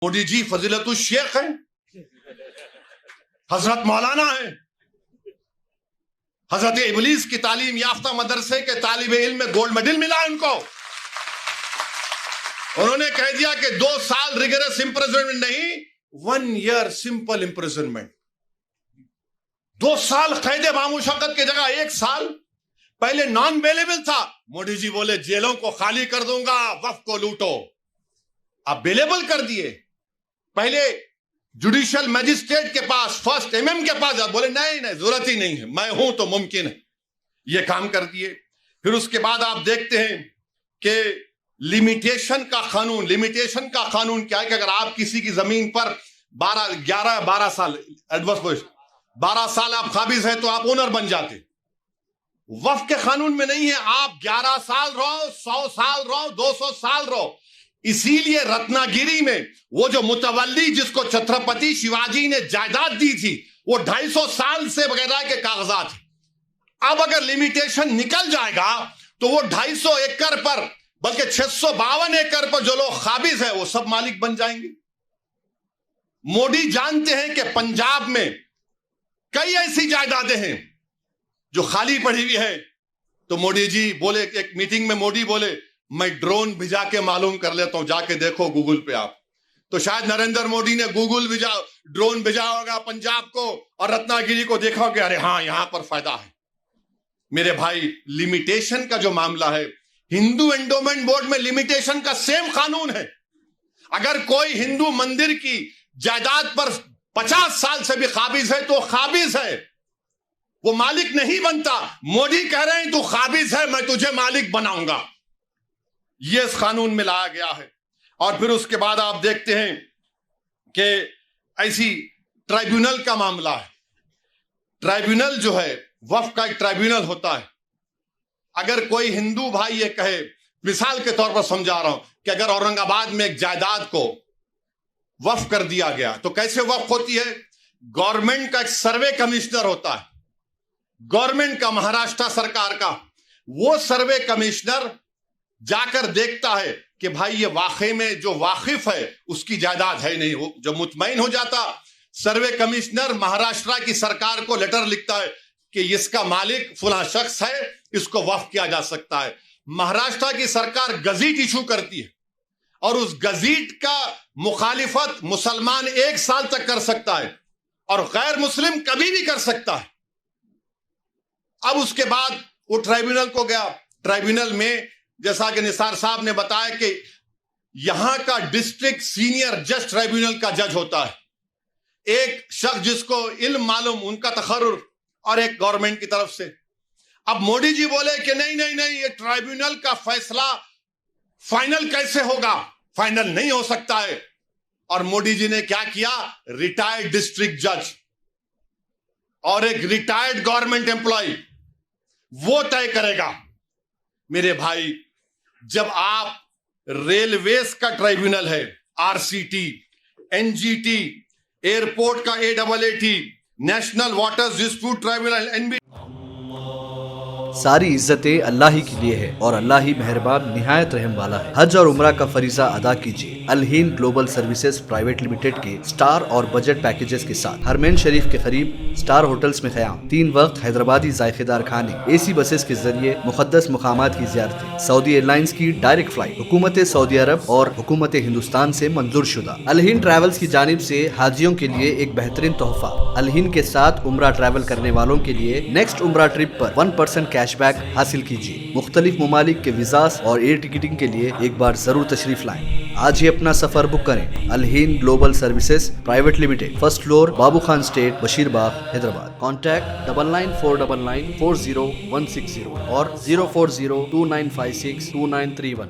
मोदी जी फजीलत शेख हैं, हजरत मौलाना है, हजरत इबलीस की तालीम याफ्ता मदरसे के तालिब इल्म में गोल्ड मेडल मिला उनको। उन्होंने कह दिया कि 2 साल रिगरस इंप्रिजनमेंट नहीं, 1 ईयर सिंपल इंप्रिजनमेंट। 2 साल कैद बामुशक्कत की जगह 1 साल। पहले नॉन बेलेबल था, मोदी जी बोले जेलों को खाली कर दूंगा, वफ को लूटो। अब बेलेबल कर दिए। पहले जुडिशियल मैजिस्ट्रेट के पास, फर्स्ट एमएम के पास, बोले नहीं जरूरत ही नहीं है, मैं हूं तो मुमकिन है, ये काम कर दिए। फिर उसके बाद आप देखते हैं कि लिमिटेशन का कानून क्या है कि अगर आप किसी की जमीन पर 12 साल एडवर्स 12 साल आप काबिज है तो आप ओनर बन जाते। वक्फ के कानून में नहीं है, आप 11 साल रहो, 100 साल रहो, 200 साल रहो। इसीलिए रत्नागिरी में वो जो मुतवल्ली जिसको छत्रपति शिवाजी ने जायदाद दी थी, वो 250 साल से बगैर के कागजात है। अब अगर लिमिटेशन निकल जाएगा तो वो 250 एकड़ पर, बल्कि 652 एकड़ पर जो लोग काबिज है वो सब मालिक बन जाएंगे। मोदी जानते हैं कि पंजाब में कई ऐसी जायदादें हैं जो खाली पड़ी हुई है। तो मोदी जी बोले, एक मीटिंग में मोदी बोले मैं ड्रोन भिजा के मालूम कर लेता हूं, जाके देखो गूगल पे आप। तो शायद नरेंद्र मोदी ने ड्रोन भेजा होगा पंजाब को और रत्नागिरी को, देखा कि अरे हाँ यहां पर फायदा है। मेरे भाई, लिमिटेशन का जो मामला है, हिंदू एंडोमेंट बोर्ड में लिमिटेशन का सेम कानून है। अगर कोई हिंदू मंदिर की जायदाद पर 50 साल से भी काबिज है तो काबिज है, वो मालिक नहीं बनता। मोदी कह रहे हैं तू काबिज है, मैं तुझे मालिक बनाऊंगा। ये इस कानून में लाया गया है। और फिर उसके बाद आप देखते हैं कि ऐसी ट्राइब्यूनल का मामला है। ट्राइब्यूनल जो है, वक्फ का एक ट्राइब्यूनल होता है। अगर कोई हिंदू भाई ये कहे, मिसाल के तौर पर समझा रहा हूं, कि अगर औरंगाबाद में एक जायदाद को वक्फ कर दिया गया तो कैसे वक्फ होती है? गवर्नमेंट का एक सर्वे कमिश्नर होता है, गवर्नमेंट का, महाराष्ट्र सरकार का। वो सर्वे कमिश्नर जाकर देखता है कि भाई ये वाकई में जो वाकिफ है उसकी जायदाद है नहीं। वो जब मुतमईन हो जाता, सर्वे कमिश्नर महाराष्ट्र की सरकार को लेटर लिखता है कि इसका मालिक फलां शख्स है, इसको वक्फ किया जा सकता है। महाराष्ट्र की सरकार गजीट इशू करती है और उस गजीट का मुखालिफत मुसलमान 1 साल तक कर सकता है और गैर मुस्लिम कभी भी कर सकता है। अब उसके बाद वो ट्राइब्यूनल को गया। ट्राइब्यूनल में जैसा कि निसार साहब ने बताया कि यहां का डिस्ट्रिक्ट सीनियर जज ट्राइब्यूनल का जज होता है, एक शख्स जिसको इल्म मालूम, उनका तखर्रुर, और एक गवर्नमेंट की तरफ से। अब मोदी जी बोले कि नहीं नहीं नहीं, ये ट्राइब्यूनल का फैसला फाइनल कैसे होगा? फाइनल नहीं हो सकता है। और मोदी जी ने क्या किया? रिटायर्ड डिस्ट्रिक्ट जज और एक रिटायर्ड गवर्नमेंट एम्प्लॉय, वो तय करेगा। मेरे भाई, जब आप रेलवेज का ट्राइब्यूनल है, आरसीटी, एनजीटी, एयरपोर्ट का AAAT, national waters dispute tribunal, NB, सारी इज्जतें अल्लाह ही के लिए है और अल्लाह ही मेहरबान निहायत रहम वाला है। हज और उम्रा का फरीजा अदा कीजिए Al Hind global services private limited के स्टार और बजट पैकेजेस के साथ। हरमैन शरीफ के करीब स्टार होटल्स में क़याम, 3 वक्त हैदराबादी जायकेदार खाने, AC बसेस के जरिए मुक़द्दस मुकामात की ज़ियारतें, सऊदी एयरलाइंस की डायरेक्ट फ्लाइट, हुकूमत सऊदी अरब और हुकूमत हिंदुस्तान से मंजूर शुदा। अल हिंद ट्रैवल्स की जानिब से हाजियों के लिए एक बेहतरीन तोहफा। अल हिंद के साथ उम्रा ट्रैवल करने वालों के लिए नेक्स्ट उम्रा ट्रिप पर 1% कैशबैक हासिल कीजिए। मुख्तलिफ ममालिक के वीज़ास और एयर टिकटिंग के लिए एक बार जरूर तशरीफ लाएं। आज ही अपना सफर बुक करें। Al Hind global services private limited, 1st floor, Babu Khan estate, Basheerbagh, Hyderabad. Contact 9949940160 और 04029562931।